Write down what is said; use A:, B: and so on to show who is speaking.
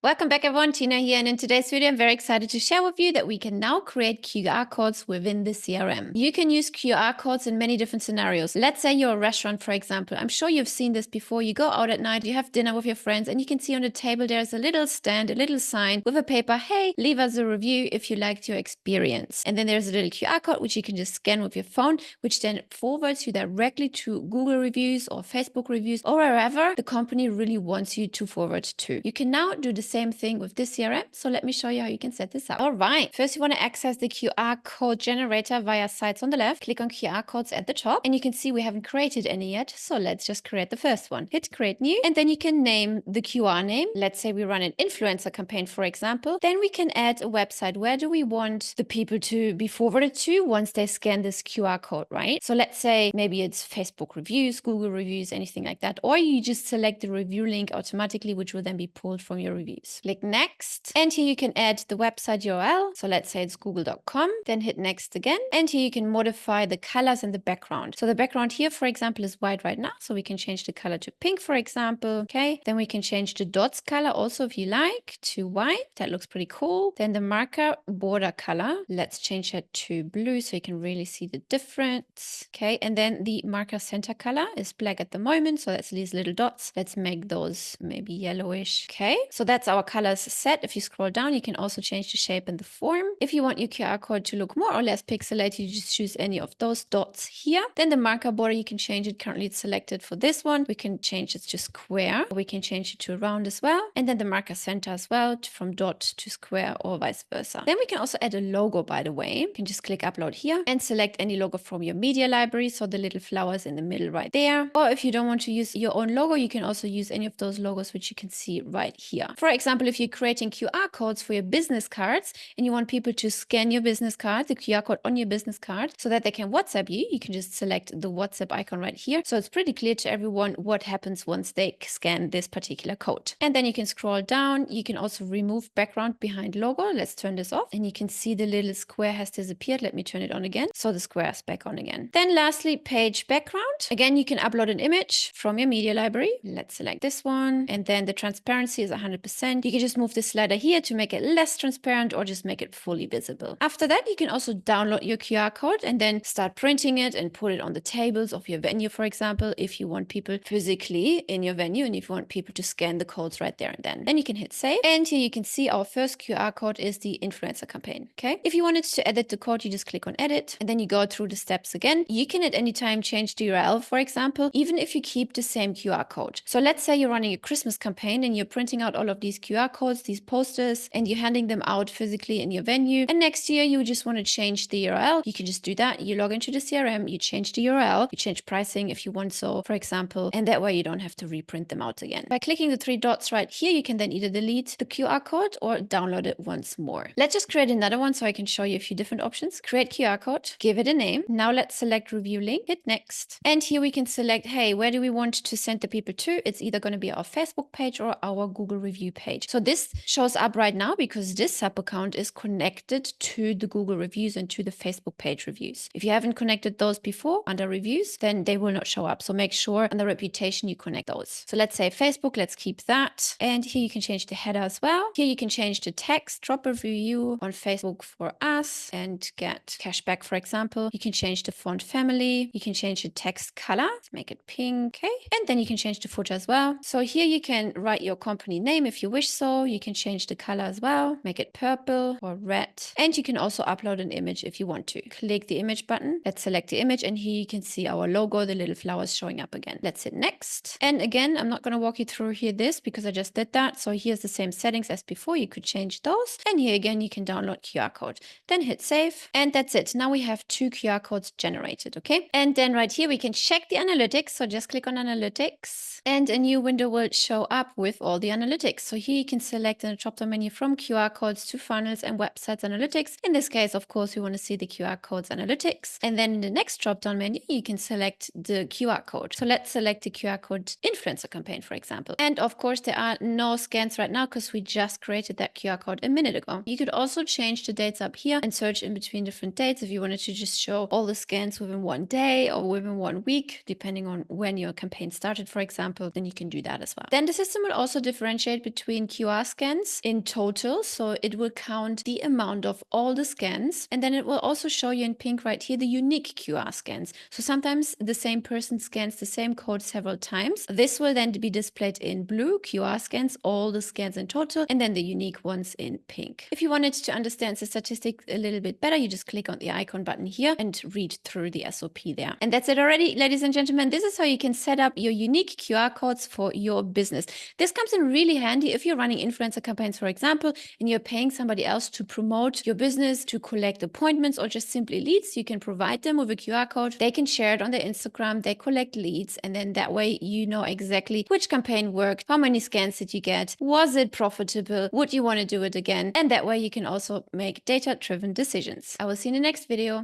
A: Welcome back everyone, Tina here, and in today's video I'm very excited to share with you that we can now create QR codes within the CRM. You can use QR codes in many different scenarios. Let's say you're a restaurant, for example. I'm sure you've seen this before. You go out at night, you have dinner with your friends, and you can see on the table there's a little stand, a little sign with a paper, hey, leave us a review if you liked your experience. And then there's a little QR code which you can just scan with your phone, which then forwards you directly to Google reviews or Facebook reviews or wherever the company really wants you to forward to. You can now do the same thing with this CRM. So let me show you how you can set this up. All right. First, you want to access the QR code generator via sites on the left. Click on QR codes at the top, and you can see we haven't created any yet. So let's just create the first one. Hit create new, and then you can name the QR name. Let's say we run an influencer campaign, for example. Then we can add a website. Where do we want the people to be forwarded to once they scan this QR code, right? So let's say maybe it's Facebook reviews, Google reviews, anything like that. Or you just select the review link automatically, which will then be pulled from your reviews. Click next, and here you can add the website URL. So let's say it's google.com, then hit next again, and here you can modify the colors and the background. So the background here, for example, is white right now, so we can change the color to pink, for example. Okay, then we can change the dots color also if you like to white. That looks pretty cool. Then the marker border color, let's change that to blue so you can really see the difference. Okay, and then the marker center color is black at the moment, so that's these little dots. Let's make those maybe yellowish. Okay, so that's our colors set. If you scroll down, you can also change the shape and the form. If you want your QR code to look more or less pixelated, you just choose any of those dots here. Then the marker border, you can change it. Currently it's selected for this one. We can change it to square. We can change it to round as well. And then the marker center as well, from dot to square or vice versa. Then we can also add a logo, by the way. You can just click upload here and select any logo from your media library. So the little flowers in the middle right there. Or if you don't want to use your own logo, you can also use any of those logos, which you can see right here. For example, if you're creating QR codes for your business cards and you want people to scan your business card, the QR code on your business card, so that they can WhatsApp you, you can just select the WhatsApp icon right here. So it's pretty clear to everyone what happens once they scan this particular code. And then you can scroll down. You can also remove background behind logo. Let's turn this off. And you can see the little square has disappeared. Let me turn it on again. So the square is back on again. Then lastly, page background. Again, you can upload an image from your media library. Let's select this one. And then the transparency is 100%. You can just move the slider here to make it less transparent or just make it fully visible. After that, you can also download your QR code and then start printing it and put it on the tables of your venue, for example, if you want people physically in your venue and if you want people to scan the codes right there and then. Then you can hit save. And here you can see our first QR code is the influencer campaign. Okay. If you wanted to edit the code, you just click on edit and then you go through the steps again. You can at any time change the URL, for example, even if you keep the same QR code. So let's say you're running a Christmas campaign and you're printing out all of these QR codes, these posters, and you're handing them out physically in your venue. And next year you just want to change the URL. You can just do that. You log into the CRM, you change the URL, you change pricing if you want so, for example, and that way you don't have to reprint them out again. By clicking the three dots right here, you can then either delete the QR code or download it once more. Let's just create another one so I can show you a few different options. Create QR code, give it a name. Now let's select review link, hit next. And here we can select, hey, where do we want to send the people to? It's either going to be our Facebook page or our Google review page. So this shows up right now because this sub account is connected to the Google reviews and to the Facebook page reviews. If you haven't connected those before under reviews, then they will not show up. So make sure under reputation you connect those. So let's say Facebook, let's keep that. And here you can change the header as well. Here you can change the text, drop a review on Facebook for us and get cash back, for example. You can change the font family. You can change the text color. Let's make it pink. Okay. And then you can change the footer as well. So here you can write your company name if you wish so. You can change the color as well. Make it purple or red. And you can also upload an image if you want to. Click the image button. Let's select the image and here you can see our logo, the little flowers showing up again. Let's hit next. And again, I'm not going to walk you through here this because I just did that. So here's the same settings as before. You could change those. And here again, you can download QR code. Then hit save. And that's it. Now we have 2 QR codes generated. Okay. And then right here, we can check the analytics. So just click on analytics and a new window will show up with all the analytics. So here you can select in the drop-down menu from QR codes to funnels and websites analytics. In this case, of course, we want to see the QR codes analytics. And then in the next drop-down menu, you can select the QR code. So let's select the QR code influencer campaign, for example. And of course, there are no scans right now because we just created that QR code a minute ago. You could also change the dates up here and search in between different dates if you wanted to just show all the scans within one day or within 1 week, depending on when your campaign started, for example, then you can do that as well. Then the system will also differentiate between between QR scans in total. So it will count the amount of all the scans. And then it will also show you in pink right here the unique QR scans. So sometimes the same person scans the same code several times. This will then be displayed in blue, QR scans, all the scans in total, and then the unique ones in pink. If you wanted to understand the statistic a little bit better, you just click on the icon button here and read through the SOP there. And that's it already, ladies and gentlemen. This is how you can set up your unique QR codes for your business. This comes in really handy if you're running influencer campaigns, for example, and you're paying somebody else to promote your business, to collect appointments, or just simply leads. You can provide them with a QR code. They can share it on their Instagram. They collect leads, and then that way you know exactly which campaign worked, how many scans did you get, was it profitable, would you want to do it again, and that way you can also make data-driven decisions. I will see you in the next video.